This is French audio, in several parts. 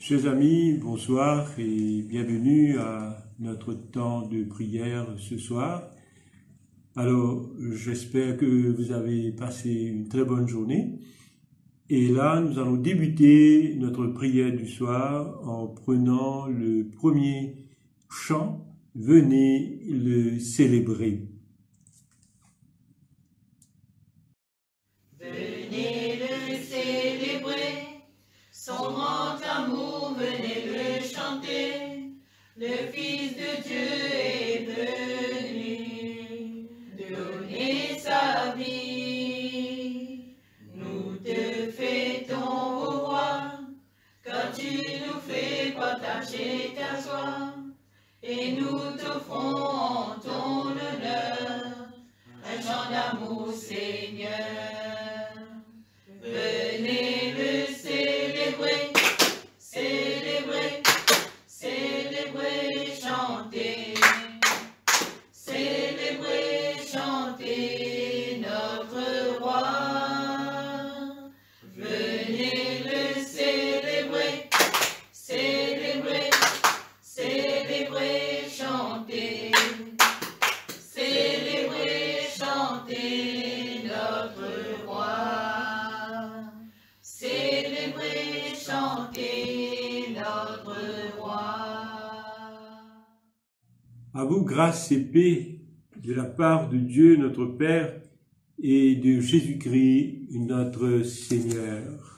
Chers amis, bonsoir et bienvenue à notre temps de prière ce soir. Alors, j'espère que vous avez passé une très bonne journée. Et là, nous allons débuter notre prière du soir en prenant le premier chant. Venez le célébrer. Venez le célébrer, son grand amour, venez le chanter. Le Fils de Dieu est venu donner sa vie. Nous te fêtons, ô roi, car tu nous fais partager ta joie. Et nous t'offrons en ton honneur un chant d'amour, Seigneur. Venez le célébrer, célébrer, célébrer, chanter. Célébrer, chanter notre roi. Venez le célébrer, célébrer, célébrer, chanter. Célébrer, chanter notre roi. Célébrer, chanter notre roi. À vous, grâce et paix de la part de Dieu notre Père et de Jésus-Christ notre Seigneur.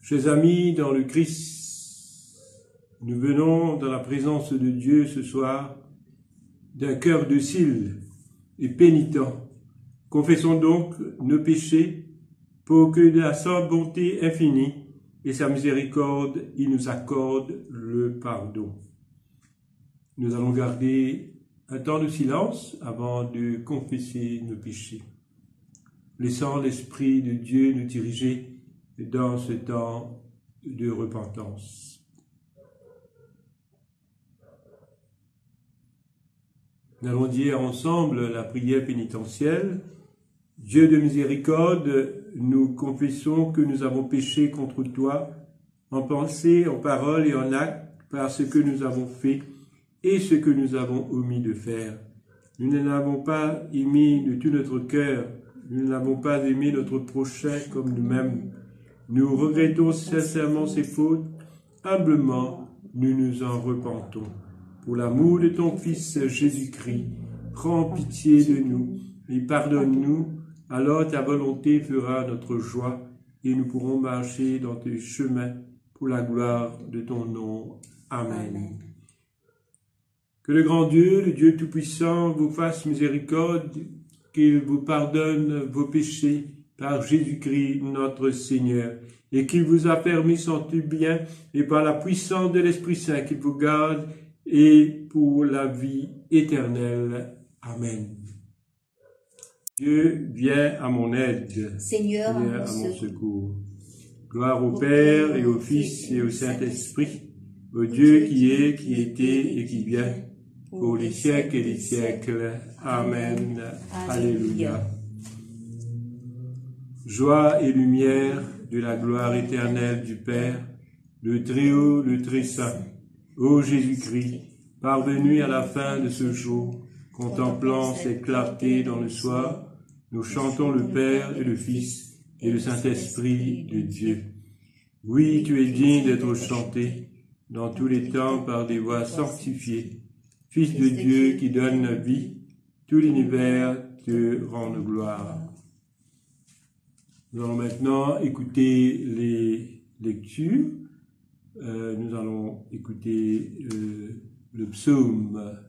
Chers amis, dans le Christ, nous venons dans la présence de Dieu ce soir d'un cœur docile et pénitent. Confessons donc nos péchés pour que de sa bonté infinie et sa miséricorde, il nous accorde le pardon. Nous allons garder un temps de silence avant de confesser nos péchés, laissant l'Esprit de Dieu nous diriger dans ce temps de repentance. Nous allons dire ensemble la prière pénitentielle. Dieu de miséricorde, nous confessons que nous avons péché contre toi, en pensée, en parole et en acte, par ce que nous avons fait et ce que nous avons omis de faire. Nous ne l'avons pas aimé de tout notre cœur, nous n'avons pas aimé notre prochain comme nous-mêmes. Nous regrettons sincèrement ces fautes, humblement nous nous en repentons. Pour l'amour de ton Fils Jésus-Christ, prends pitié de nous et pardonne-nous, alors ta volonté fera notre joie et nous pourrons marcher dans tes chemins pour la gloire de ton nom. Amen. Que le grand Dieu, le Dieu Tout-Puissant, vous fasse miséricorde, qu'il vous pardonne vos péchés par Jésus-Christ notre Seigneur, et qu'il vous affermisse en tout bien, et par la puissance de l'Esprit Saint, qu'il vous garde, et pour la vie éternelle. Amen. Dieu, viens à mon aide. Seigneur, Viens à mon secours. Gloire au Père et au Fils et au Saint-Esprit, au Dieu qui est, qui était et qui vient, pour les siècles et les siècles. Amen. Alléluia. Joie et lumière de la gloire éternelle du Père, le Très-Haut, le Très-Saint, ô Jésus-Christ, parvenu à la fin de ce jour, contemplant ses clartés dans le soir, nous chantons le Père et le Fils et le Saint-Esprit de Dieu. Oui, tu es digne d'être chanté dans tous les temps par des voix sanctifiées. Fils de Dieu qui donne la vie, tout l'univers te rend gloire. Nous allons maintenant écouter les lectures. Nous allons écouter le psaume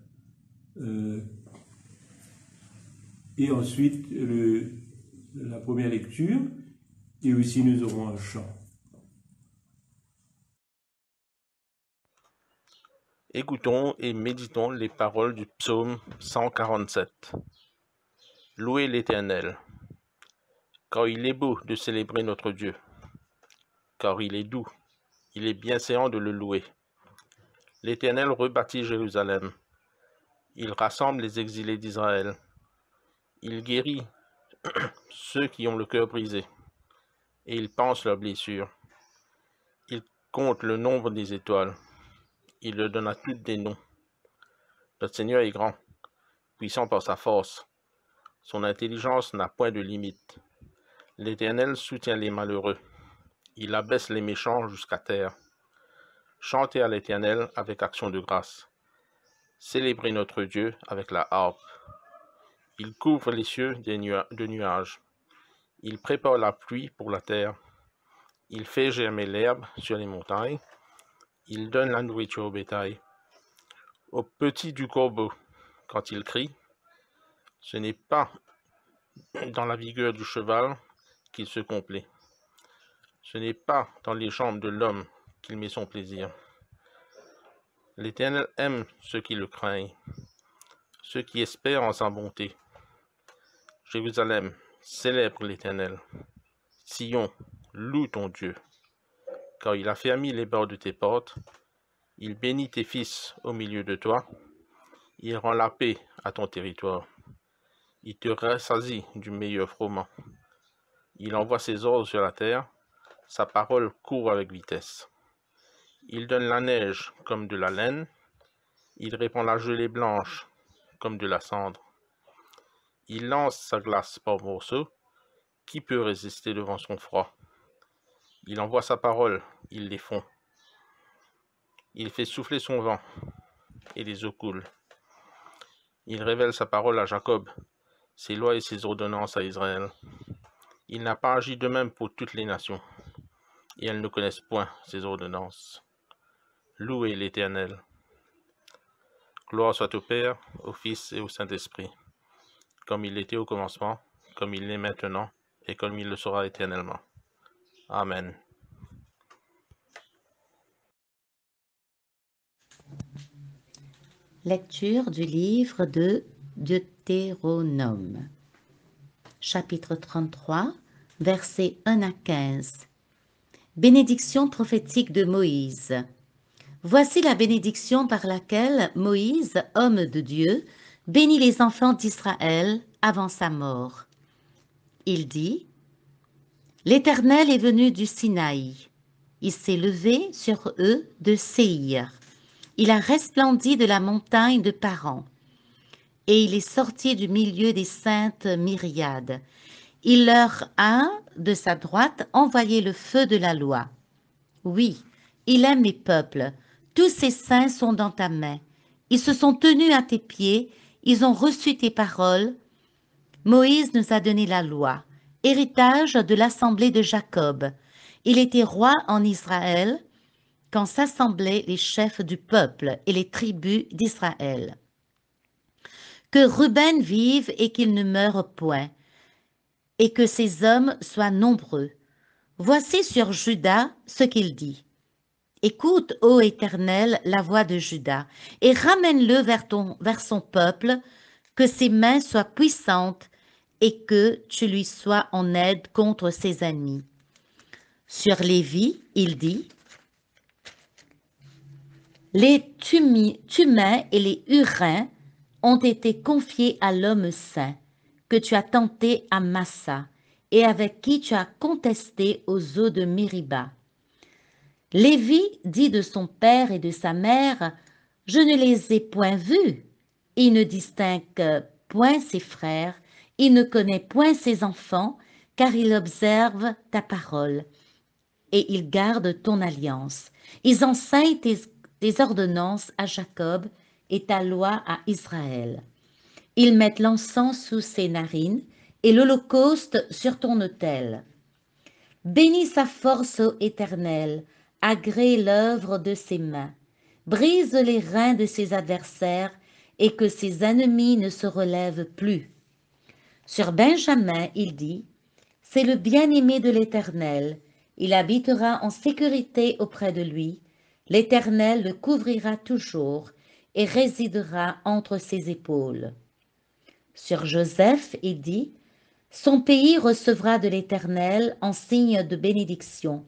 et ensuite la première lecture, et aussi nous aurons un chant. Écoutons et méditons les paroles du psaume 147. Louez l'Éternel, car il est beau de célébrer notre Dieu, car il est doux, il est bienséant de le louer. L'Éternel rebâtit Jérusalem, il rassemble les exilés d'Israël, il guérit ceux qui ont le cœur brisé, et il panse leurs blessures. Il compte le nombre des étoiles. Il leur donne à toutes des noms. Notre Seigneur est grand, puissant par sa force. Son intelligence n'a point de limite. L'Éternel soutient les malheureux. Il abaisse les méchants jusqu'à terre. Chantez à l'Éternel avec action de grâce. Célébrez notre Dieu avec la harpe. Il couvre les cieux de nuages. Il prépare la pluie pour la terre. Il fait germer l'herbe sur les montagnes. Il donne la nourriture au bétail. Au petit du corbeau, quand il crie, ce n'est pas dans la vigueur du cheval qu'il se complaît. Ce n'est pas dans les jambes de l'homme qu'il met son plaisir. L'Éternel aime ceux qui le craignent, ceux qui espèrent en sa bonté. Jérusalem, célèbre l'Éternel. Sion, loue ton Dieu, car il a fermé les bords de tes portes. Il bénit tes fils au milieu de toi. Il rend la paix à ton territoire. Il te rassasie du meilleur froment. Il envoie ses ordres sur la terre. Sa parole court avec vitesse. Il donne la neige comme de la laine. Il répand la gelée blanche comme de la cendre. Il lance sa glace par morceaux. Qui peut résister devant son froid? Il envoie sa parole, il les fond. Il fait souffler son vent, et les eaux coulent. Il révèle sa parole à Jacob, ses lois et ses ordonnances à Israël. Il n'a pas agi de même pour toutes les nations, et elles ne connaissent point ses ordonnances. Louez l'Éternel. Gloire soit au Père, au Fils et au Saint-Esprit, comme il l'était au commencement, comme il l'est maintenant, et comme il le sera éternellement. Amen. Lecture du livre de Deutéronome, chapitre 33, versets 1 à 15. Bénédiction prophétique de Moïse. Voici la bénédiction par laquelle Moïse, homme de Dieu, bénit les enfants d'Israël avant sa mort. Il dit: L'Éternel est venu du Sinaï. Il s'est levé sur eux de Séhir. Il a resplendi de la montagne de Paran. Et il est sorti du milieu des saintes myriades. Il leur a, de sa droite, envoyé le feu de la loi. Oui, il aime mes peuples. Tous ses saints sont dans ta main. Ils se sont tenus à tes pieds. Ils ont reçu tes paroles. Moïse nous a donné la loi, héritage de l'assemblée de Jacob. Il était roi en Israël quand s'assemblaient les chefs du peuple et les tribus d'Israël. Que Ruben vive et qu'il ne meure point, et que ses hommes soient nombreux. Voici sur Juda ce qu'il dit. Écoute, ô Éternel, la voix de Juda, et ramène-le vers son peuple, que ses mains soient puissantes et que tu lui sois en aide contre ses ennemis. Sur Lévi, il dit: les Thummins et les Hurins ont été confiés à l'homme saint, que tu as tenté à Massa, et avec qui tu as contesté aux eaux de Mériba. Lévi dit de son père et de sa mère: je ne les ai point vus. Il ne distingue point ses frères, il ne connaît point ses enfants, car il observe ta parole, et il garde ton alliance. Ils enseignent tes ordonnances à Jacob et ta loi à Israël. Ils mettent l'encens sous ses narines et l'holocauste sur ton autel. Bénis sa force, ô Éternel, agrée l'œuvre de ses mains. Brise les reins de ses adversaires et que ses ennemis ne se relèvent plus. Sur Benjamin, il dit: c'est le bien-aimé de l'Éternel. Il habitera en sécurité auprès de lui. L'Éternel le couvrira toujours et résidera entre ses épaules. Sur Joseph, il dit: son pays recevra de l'Éternel en signe de bénédiction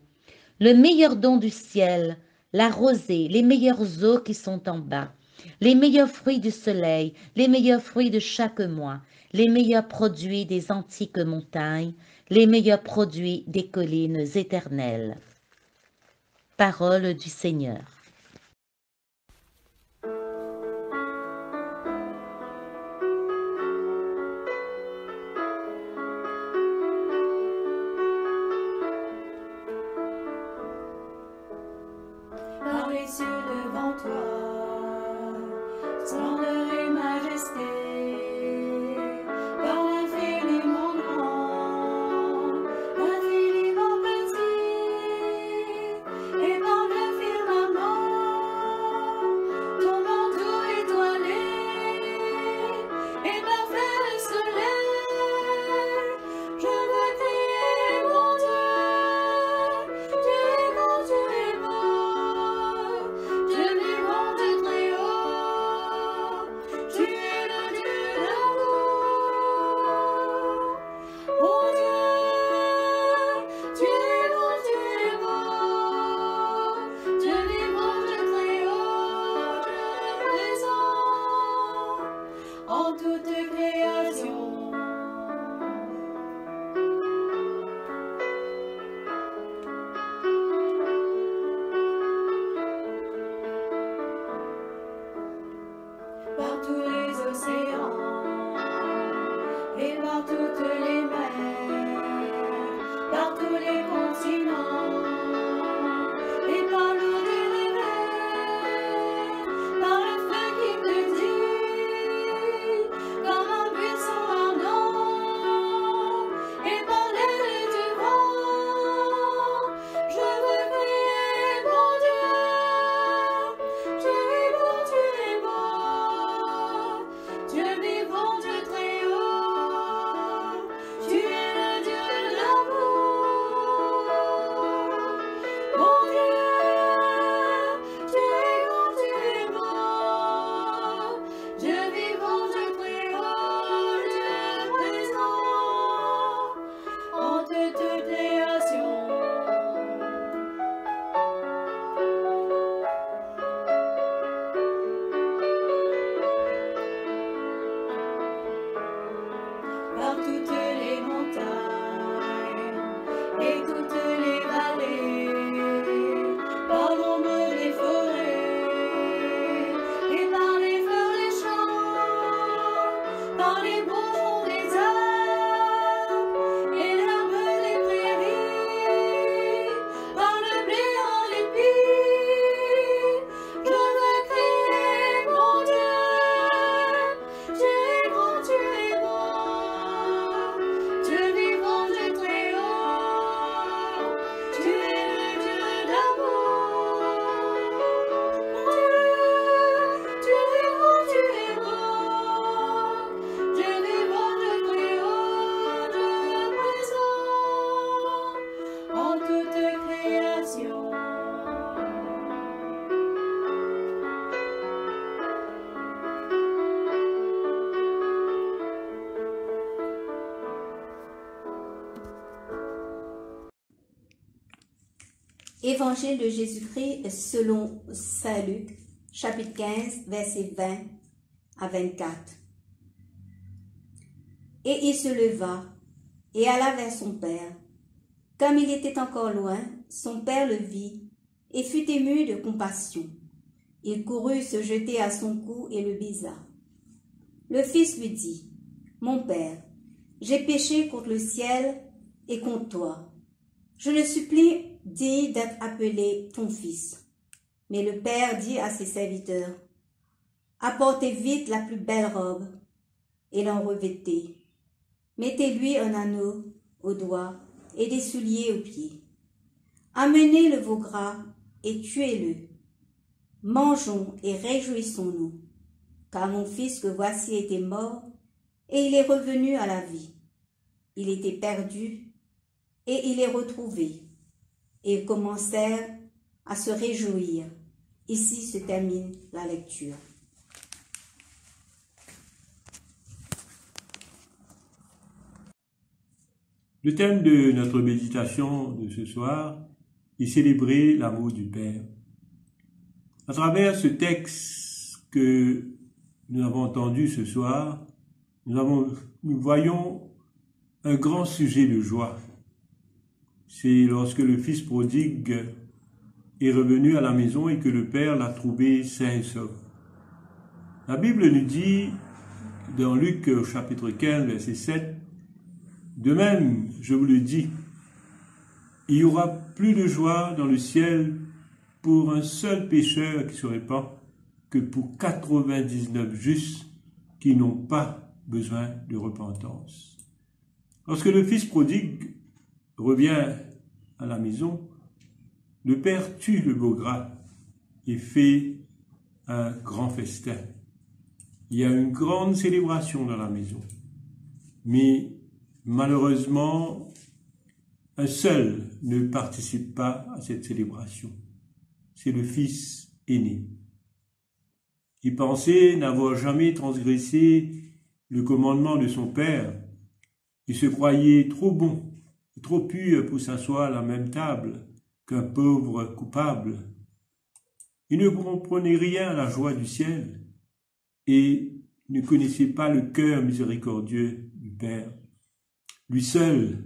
le meilleur don du ciel, la rosée, les meilleures eaux qui sont en bas, les meilleurs fruits du soleil, les meilleurs fruits de chaque mois, les meilleurs produits des antiques montagnes, les meilleurs produits des collines éternelles. Parole du Seigneur. Par les cieux devant toi, splendeur et majesté, par l'infiniment grand, l'infiniment petit, et par le firmament, ton manteau étoilé, et parfait le soleil, je veux crier mon Dieu, tu es bon, tu es bon. Dieu vivant, Dieu très haut, tu es le Dieu d'amour. Mon Dieu, tu es bon, tu es bon. Dieu vivant, Dieu très haut, Dieu présent en toute création. Par tous les océans et par toutes les mers, par tous les continents et par l'eau des rivières, par le feu qui te dit comme un buisson ardent et par l'aile du vent, je veux crier mon Dieu, tu es bon, tu es bon. Dieu vivant, Dieu très haut, tu es le Dieu de l'amour. Mon Dieu, tu es bon, tu es bon. Dieu vivant, Dieu très haut, Dieu présent en toute création. Par toutes les montagnes et toutes les vallées, par l'ombre des forêts et par les fleurs des champs, par les bourgeons des arbres et l'herbe des prairies, par le blé en épi, je veux crier mon Dieu, tu es bon, tu es bon. Dieu vivant, Dieu très haut, tu es le Dieu d'amour. Mon Dieu, tu es bon, tu es bon. Dieu vivant, Dieu très haut, Dieu présent en toute création. Évangile de Jésus-Christ selon saint Luc, chapitre 15, versets 20 à 24. Et il se leva et alla vers son père. Comme il était encore loin, son père le vit et fut ému de compassion. Il courut se jeter à son cou et le baisa. Le fils lui dit, « Mon père, j'ai péché contre le ciel et contre toi. Je le supplie digne d'être appelé ton fils. » Mais le père dit à ses serviteurs, « Apportez vite la plus belle robe et l'en revêtez. Mettez-lui un anneau au doigt et des souliers aux pieds. Amenez le veau gras et tuez-le. Mangeons et réjouissons-nous, car mon fils que voici était mort et il est revenu à la vie. Il était perdu et il est retrouvé. » Et ils commencèrent à se réjouir. Ici se termine la lecture. Le thème de notre méditation de ce soir est célébrer l'amour du Père. À travers ce texte que nous avons entendu ce soir, nous voyons un grand sujet de joie. C'est lorsque le fils prodigue est revenu à la maison et que le Père l'a trouvé sain et sauf. La Bible nous dit, dans Luc au chapitre 15, verset 7, « De même, je vous le dis, il y aura plus de joie dans le ciel pour un seul pécheur qui se répand que pour 99 justes qui n'ont pas besoin de repentance. » Lorsque le fils prodigue revient à la maison, le père tue le veau gras et fait un grand festin. Il y a une grande célébration dans la maison. Mais malheureusement, un seul ne participe pas à cette célébration. C'est le fils aîné. Il pensait n'avoir jamais transgressé le commandement de son père. Il se croyait trop bon, trop pur pour s'asseoir à la même table qu'un pauvre coupable. Il ne comprenait rien à la joie du ciel et ne connaissait pas le cœur miséricordieux du Père. Lui seul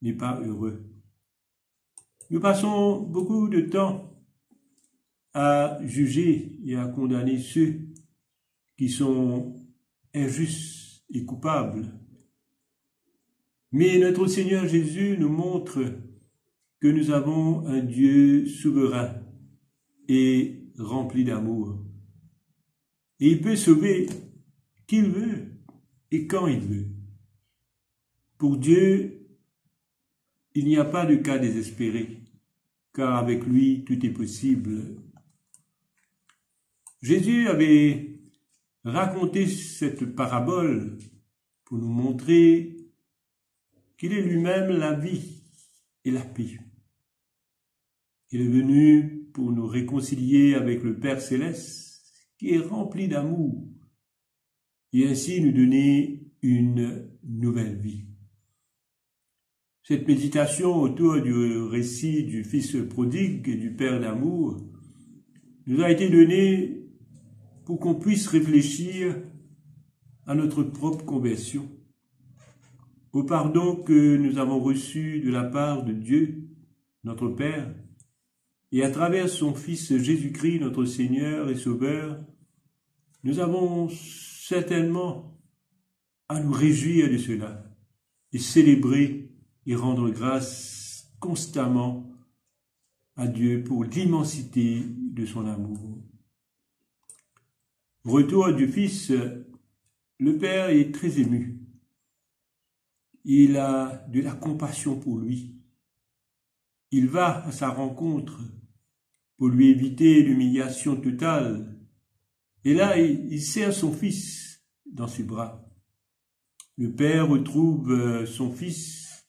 n'est pas heureux. Nous passons beaucoup de temps à juger et à condamner ceux qui sont injustes et coupables. Mais notre Seigneur Jésus nous montre que nous avons un Dieu souverain et rempli d'amour. Et il peut sauver qui il veut et quand il veut. Pour Dieu, il n'y a pas de cas désespéré, car avec lui, tout est possible. Jésus avait raconté cette parabole pour nous montrer qu'il est lui-même la vie et la paix. Il est venu pour nous réconcilier avec le Père Céleste, qui est rempli d'amour, et ainsi nous donner une nouvelle vie. Cette méditation autour du récit du Fils prodigue et du Père d'amour nous a été donnée pour qu'on puisse réfléchir à notre propre conversion, au pardon que nous avons reçu de la part de Dieu, notre Père, et à travers son Fils Jésus-Christ, notre Seigneur et Sauveur, nous avons certainement à nous réjouir de cela et célébrer et rendre grâce constamment à Dieu pour l'immensité de son amour. Au retour du Fils, le Père est très ému. Il a de la compassion pour lui. Il va à sa rencontre pour lui éviter l'humiliation totale. Et là, il serre son fils dans ses bras. Le Père retrouve son fils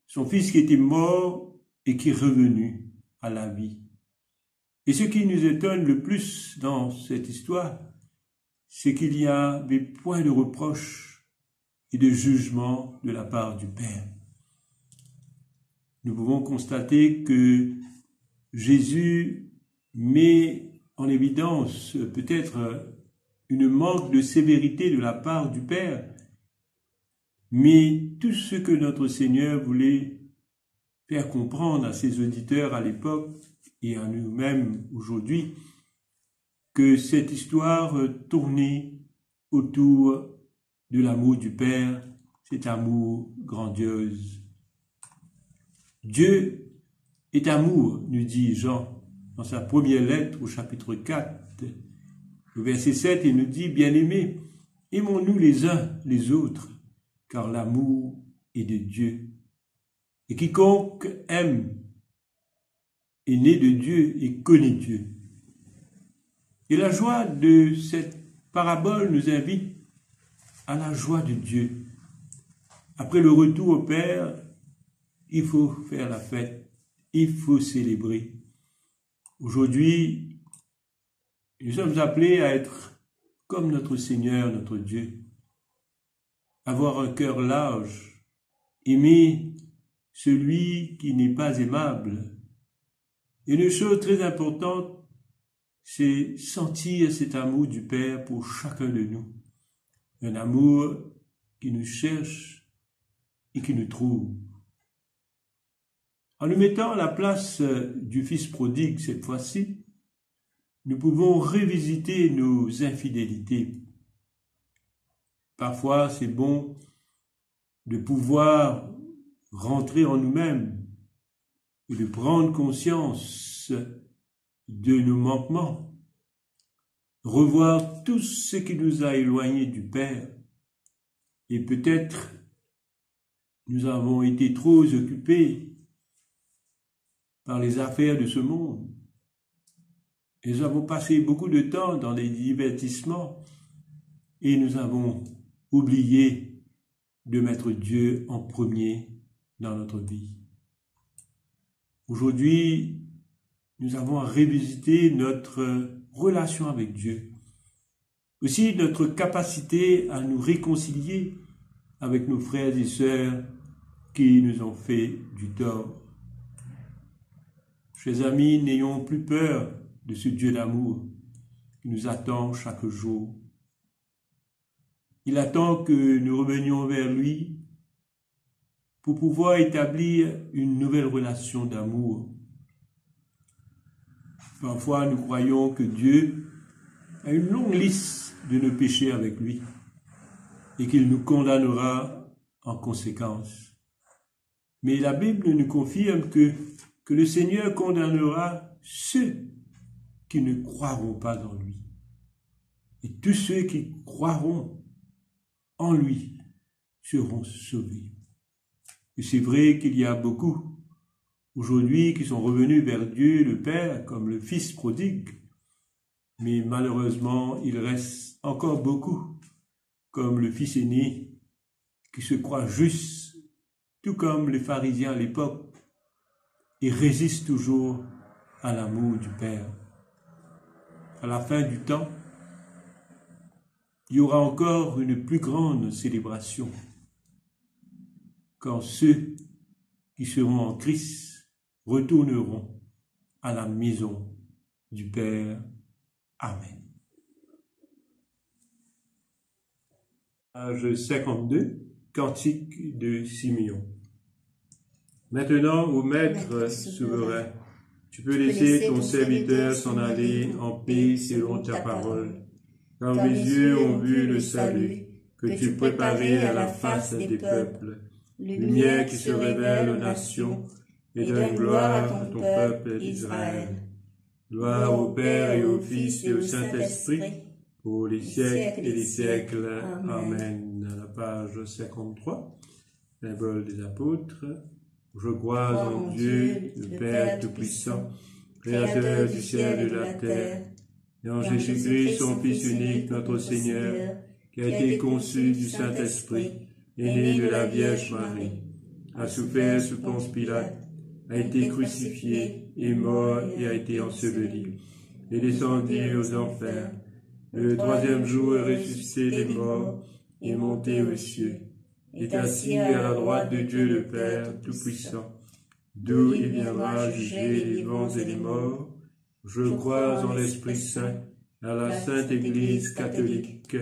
qui était mort et qui est revenu à la vie. Et ce qui nous étonne le plus dans cette histoire, c'est qu'il n'y avait point de reproche et de jugement de la part du Père. Nous pouvons constater que Jésus met en évidence peut-être une manque de sévérité de la part du Père, mais tout ce que notre Seigneur voulait faire comprendre à ses auditeurs à l'époque et à nous-mêmes aujourd'hui, que cette histoire tournait autour de l'amour du Père, cet amour grandiose. Dieu est amour, nous dit Jean dans sa première lettre au chapitre 4. Le verset 7, il nous dit, « Bien-aimés, aimons-nous les uns les autres, car l'amour est de Dieu. Et quiconque aime est né de Dieu et connaît Dieu. » Et la joie de cette parabole nous invite à la joie de Dieu. Après le retour au Père, il faut faire la fête, il faut célébrer. Aujourd'hui, nous sommes appelés à être comme notre Seigneur, notre Dieu, avoir un cœur large, aimer celui qui n'est pas aimable. Et une chose très importante, c'est sentir cet amour du Père pour chacun de nous. Un amour qui nous cherche et qui nous trouve. En nous mettant à la place du fils prodigue cette fois-ci, nous pouvons revisiter nos infidélités. Parfois, c'est bon de pouvoir rentrer en nous-mêmes et de prendre conscience de nos manquements, revoir tout ce qui nous a éloignés du Père. Et peut-être nous avons été trop occupés par les affaires de ce monde. Et nous avons passé beaucoup de temps dans des divertissements et nous avons oublié de mettre Dieu en premier dans notre vie. Aujourd'hui, nous avons à revisiter notre relation avec Dieu. Aussi notre capacité à nous réconcilier avec nos frères et sœurs qui nous ont fait du tort. Chers amis, n'ayons plus peur de ce Dieu d'amour qui nous attend chaque jour. Il attend que nous revenions vers lui pour pouvoir établir une nouvelle relation d'amour. Parfois, nous croyons que Dieu a une longue liste de nos péchés avec lui et qu'il nous condamnera en conséquence. Mais la Bible nous confirme que le Seigneur condamnera ceux qui ne croiront pas en lui. Et tous ceux qui croiront en lui seront sauvés. Et c'est vrai qu'il y a beaucoup aujourd'hui qui sont revenus vers Dieu le Père comme le Fils prodigue, mais malheureusement il reste encore beaucoup comme le Fils aîné qui se croit juste, tout comme les pharisiens à l'époque, et résistent toujours à l'amour du Père. À la fin du temps, il y aura encore une plus grande célébration quand ceux qui seront en Christ retourneront à la maison du Père. Amen. Page 52, Cantique de Simeon. Maintenant, ô Maître souverain, tu peux laisser ton serviteur s'en aller en paix selon ta parole. Car mes yeux ont vu le salut que tu préparais à la face des peuples, lumière qui se révèle aux nations et donne gloire à ton peuple d'Israël. Gloire au Père et au Fils et au Saint-Esprit, pour les siècles et les siècles. Amen. À la page 53, symbole des apôtres. Je crois en Dieu, le Père Tout-Puissant, Créateur du ciel et de la terre, et en Jésus-Christ, son Fils unique, notre Seigneur, qui a été conçu du Saint-Esprit, est né de la Vierge Marie, a souffert sous Ponce Pilate, a été crucifié, est mort et a été enseveli, est descendu aux enfers. Le troisième jour est ressuscité des morts, est monté aux cieux, est assis à la droite de Dieu le Père Tout-Puissant, d'où il viendra juger les vivants et les morts. Je crois en l'Esprit Saint, à la Sainte Église catholique,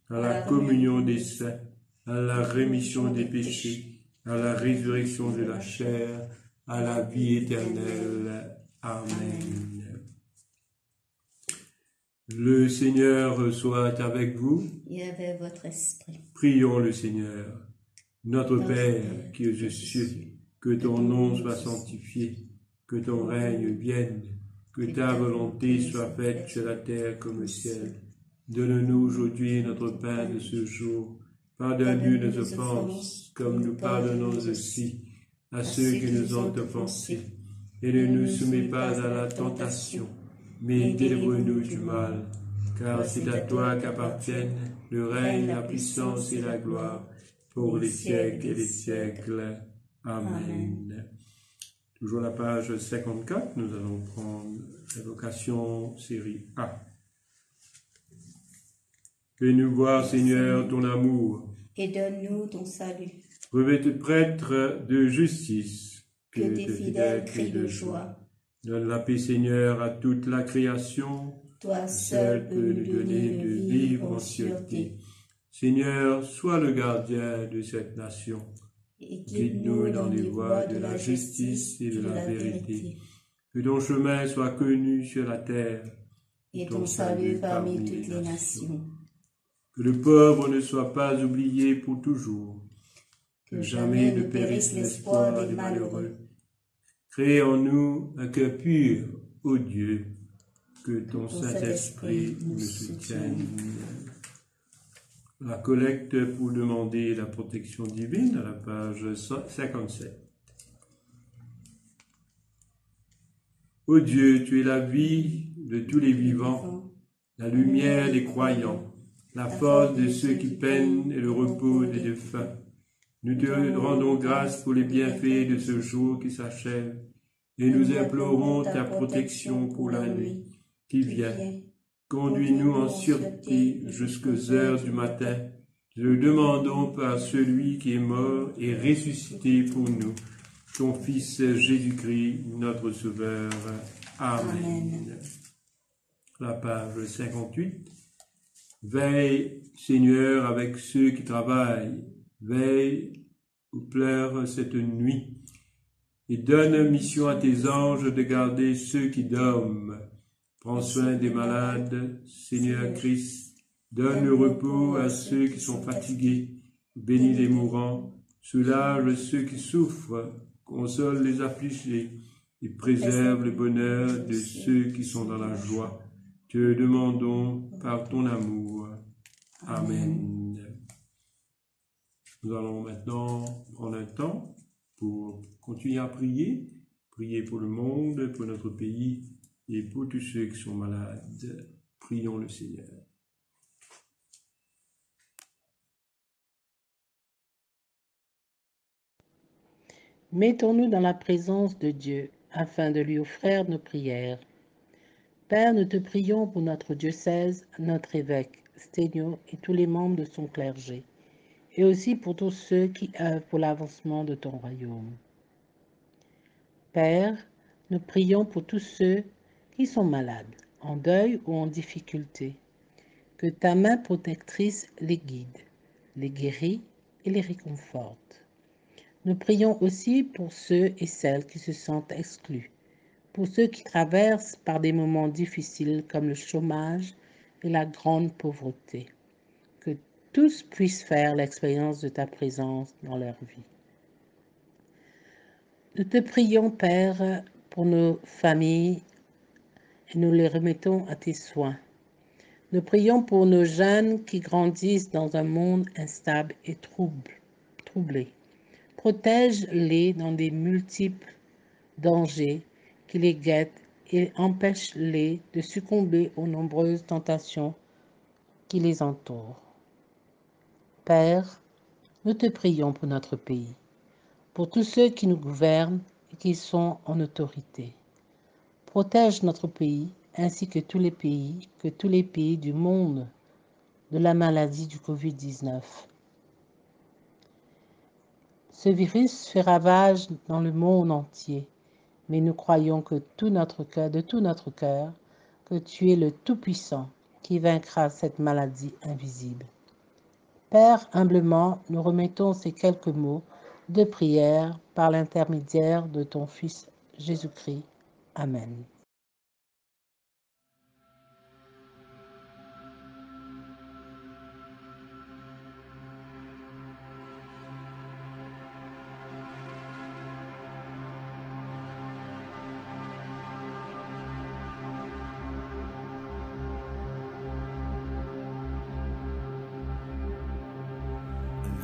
à la communion des saints, à la rémission des péchés, à la résurrection de la chair, à la vie éternelle. Amen. Le Seigneur soit avec vous. Et avec votre esprit. Prions le Seigneur. Notre Père qui es aux cieux, que ton nom soit sanctifié, que ton règne vienne, que ta volonté soit faite sur la terre comme au ciel. Donne-nous aujourd'hui notre pain de ce jour. Pardonne-nous nos offenses, comme nous pardonnons aussi à ceux qui nous ont offensés. Et ne nous soumets pas à la tentation, mais délivre-nous du mal. Car c'est à toi qu'appartiennent le règne, la puissance et la gloire, pour les siècles et les siècles. Amen. Toujours la page 54, nous allons prendre l'évocation série A. Fais-nous voir, Seigneur, ton amour. Et donne-nous ton salut. Revêt prêtre de justice, Que tes fidèles crient de joie. Donne la paix, Seigneur, à toute la création. Toi seul peux nous donner de vivre en sûreté. Seigneur, sois le gardien de cette nation. et guide-nous dans les voies de la justice et de la vérité. Que ton chemin soit connu sur la terre et ton salut parmi toutes les nations. Que le pauvre ne soit pas oublié pour toujours. Que jamais ne périsse l'espoir des malheureux. Crée en nous un cœur pur, ô Dieu. Que ton Saint-Esprit nous soutienne. La collecte pour demander la protection divine à la page 57. Ô Dieu, tu es la vie de tous les vivants, la lumière des croyants, la force de ceux qui peinent et le repos des défunts. Nous te rendons grâce pour les bienfaits de ce jour qui s'achève et nous implorons ta protection pour la nuit qui vient. Conduis-nous en sûreté jusqu'aux heures du matin. Te le demandons par celui qui est mort et ressuscité pour nous, ton Fils Jésus-Christ, notre Sauveur. Amen. La page 58. Veille, Seigneur, avec ceux qui travaillent. Veille ou pleure cette nuit. Et donne mission à tes anges de garder ceux qui dorment. Prends soin des malades, Seigneur Christ. Donne le repos à ceux qui sont fatigués. Bénis les mourants. Soulage ceux qui souffrent. Console les affligés. Et préserve le bonheur de ceux qui sont dans la joie. Te le demandons par ton amour. Amen. Nous allons maintenant prendre un temps pour continuer à prier. Prier pour le monde, pour notre pays et pour tous ceux qui sont malades. Prions le Seigneur. Mettons-nous dans la présence de Dieu afin de lui offrir nos prières. Père, nous te prions pour notre diocèse, notre évêque, Sténio et tous les membres de son clergé, et aussi pour tous ceux qui œuvrent pour l'avancement de ton royaume. Père, nous prions pour tous ceux qui sont malades, en deuil ou en difficulté. Que ta main protectrice les guide, les guérit et les réconforte. Nous prions aussi pour ceux et celles qui se sentent exclus, pour ceux qui traversent par des moments difficiles comme le chômage et la grande pauvreté. Que tous puissent faire l'expérience de ta présence dans leur vie. Nous te prions, Père, pour nos familles et nous les remettons à tes soins. Nous prions pour nos jeunes qui grandissent dans un monde instable et troublé. Protège-les dans des multiples dangers qui les guettent et empêche-les de succomber aux nombreuses tentations qui les entourent. Père, nous te prions pour notre pays, pour tous ceux qui nous gouvernent et qui sont en autorité. Protège notre pays ainsi que tous les pays du monde de la maladie du Covid-19. Ce virus fait ravage dans le monde entier, mais nous croyons de tout notre cœur, que tu es le Tout-Puissant qui vaincra cette maladie invisible. Père, humblement, nous remettons ces quelques mots de prière par l'intermédiaire de ton Fils Jésus-Christ. Amen.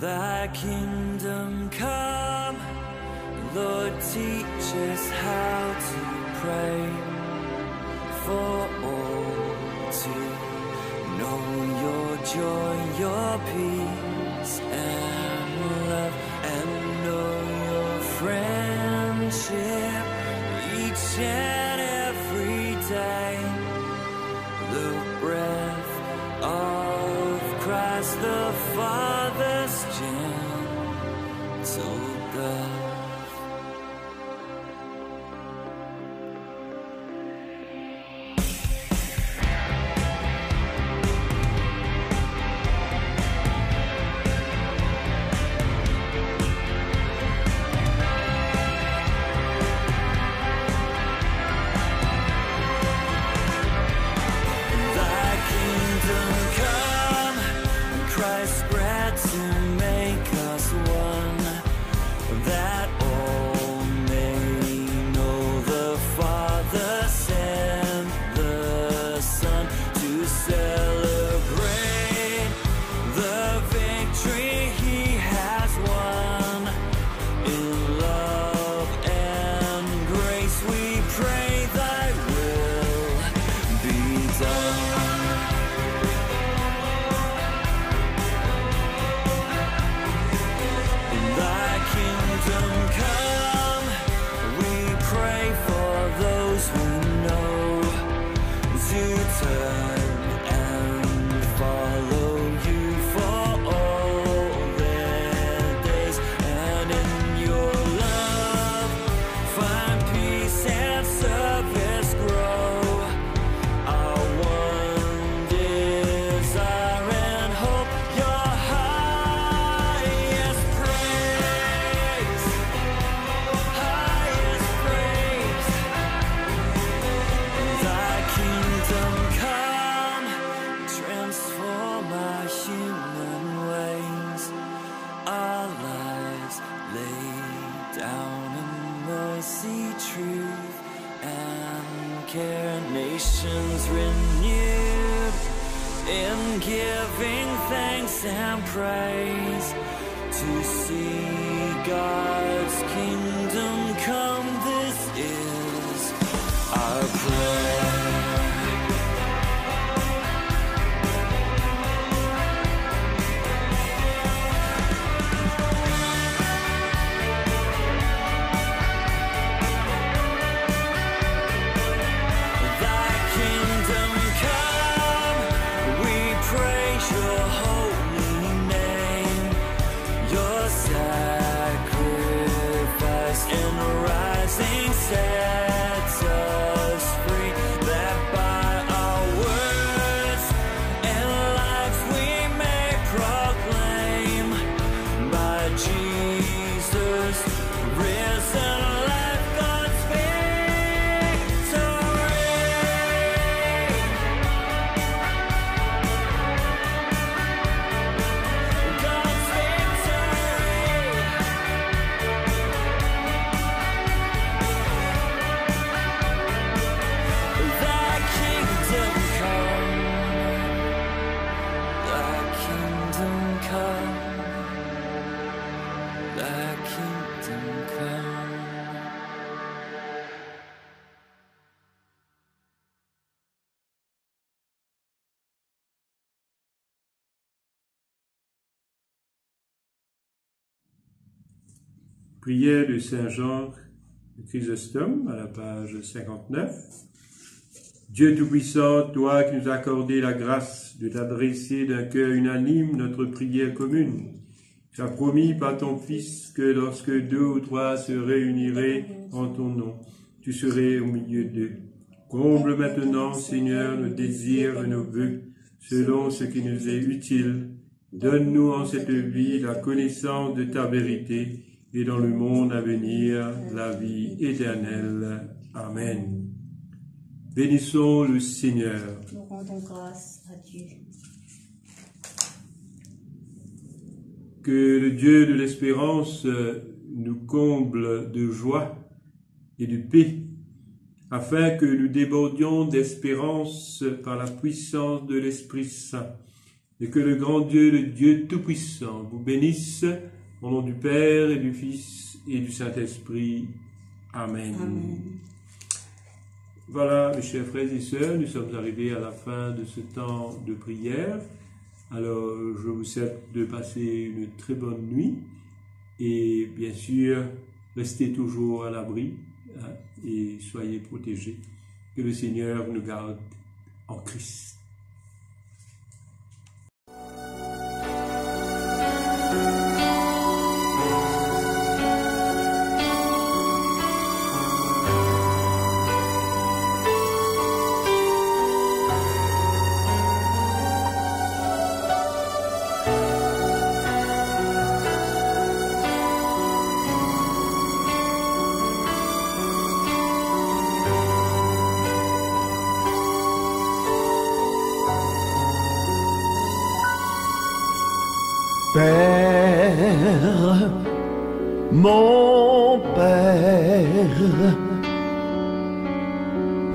Thy kingdom come, Lord, teach us how to pray, for all to know your joy, your peace and love, and know your friendship each and every day. The breath of Christ the Father's gentle breath. spread to make us one, that all may know the Father sent the Son to celebrate the victory He has won. In love and grace we pray Thy will be done. Thy kingdom come, we pray for those we know to turn and follow You for all their days, and in Your love find peace and service grow. Our one desire and hope, Your highest praise, highest praise. Thy kingdom come, transform our human ways, our lives laid down in mercy, truth, and care. Nations renewed in giving thanks and praise to see God's kingdom come. This is our prayer. Thy kingdom come, we praise Your holy name. Your sacrifice and rising sets us free, that by our words and lives we may proclaim, by Jesus risen life, God's victory. God's victory. Thy kingdom come, Thy kingdom come, Thy kingdom come. Prière de Saint Jean Chrysostome à la page 59. Dieu Tout-Puissant, Toi qui nous as accordé la grâce de t'adresser d'un cœur unanime notre prière commune, Tu as promis par ton Fils que lorsque 2 ou 3 se réuniraient en ton nom, Tu serais au milieu d'eux. Comble maintenant, Seigneur, nos désirs et nos vœux, selon ce qui nous est utile. Donne-nous en cette vie la connaissance de ta vérité, et dans le monde à venir, la vie éternelle. Amen. Bénissons le Seigneur. Nous rendons grâce à Dieu. Que le Dieu de l'espérance nous comble de joie et de paix, afin que nous débordions d'espérance par la puissance de l'Esprit Saint, et que le grand Dieu, le Dieu Tout-Puissant, vous bénisse au nom du Père et du Fils et du Saint-Esprit. Amen. Amen. Voilà, mes chers frères et sœurs, nous sommes arrivés à la fin de ce temps de prière. Alors, je vous souhaite de passer une très bonne nuit et bien sûr, restez toujours à l'abri et soyez protégés. Que le Seigneur nous garde en Christ. Père, mon Père,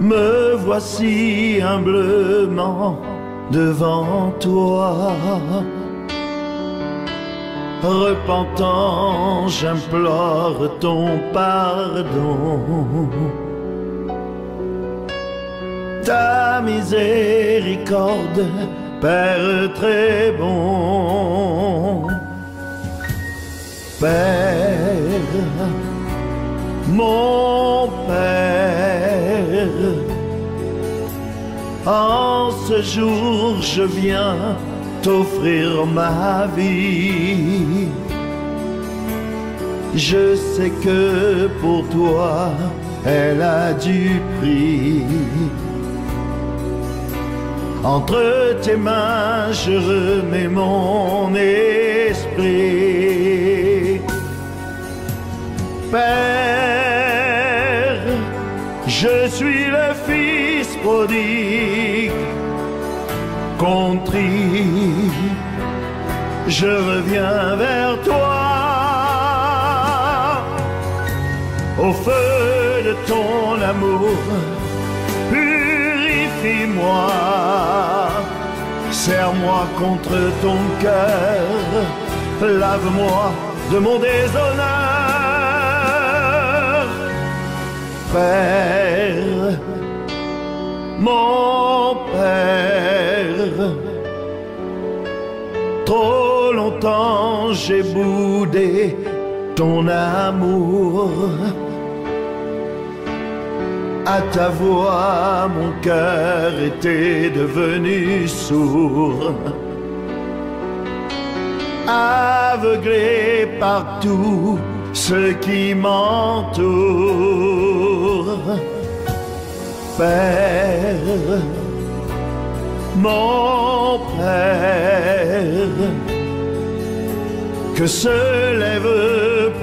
me voici humblement devant toi. Repentant, j'implore ton pardon. Ta miséricorde, Père très bon. Père, mon Père, en ce jour je viens t'offrir ma vie. Je sais que pour toi elle a du prix. Entre tes mains je remets mon esprit. Père, je suis le fils prodigue, contrit, je reviens vers toi. Au feu de ton amour, purifie-moi, serre-moi contre ton cœur, lave-moi de mon déshonneur. Père, mon Père, trop longtemps j'ai boudé ton amour. À ta voix, mon cœur était devenu sourd, aveuglé par tout ce qui m'entoure. Père, mon Père, que se lève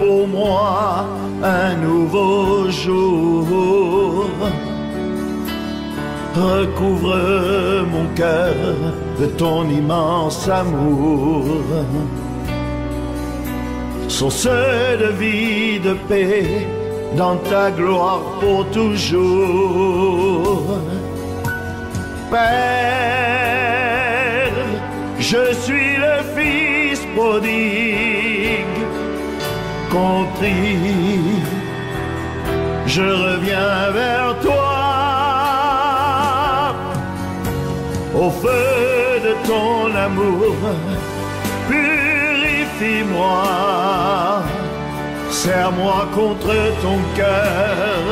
pour moi un nouveau jour. Recouvre mon cœur de ton immense amour. Source de vie, de paix, dans ta gloire pour toujours. Père, je suis le fils prodigue, contrit, je reviens vers toi. Au feu de ton amour, purifie-moi, serre-moi contre ton cœur,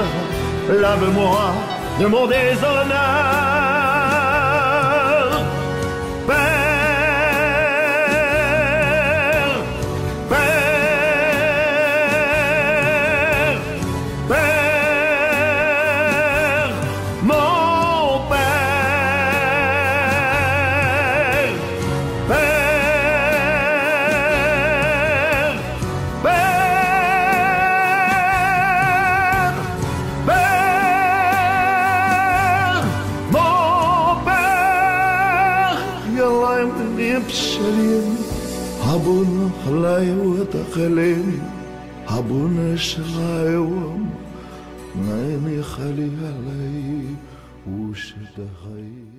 lave-moi de mon déshonneur. Père, Père, Père, mon Père, Père, Père, Père, mon Père. Yalla yamshalim, habun khalay wa taqalim, habun shalay wa nani khali alay وش دخيل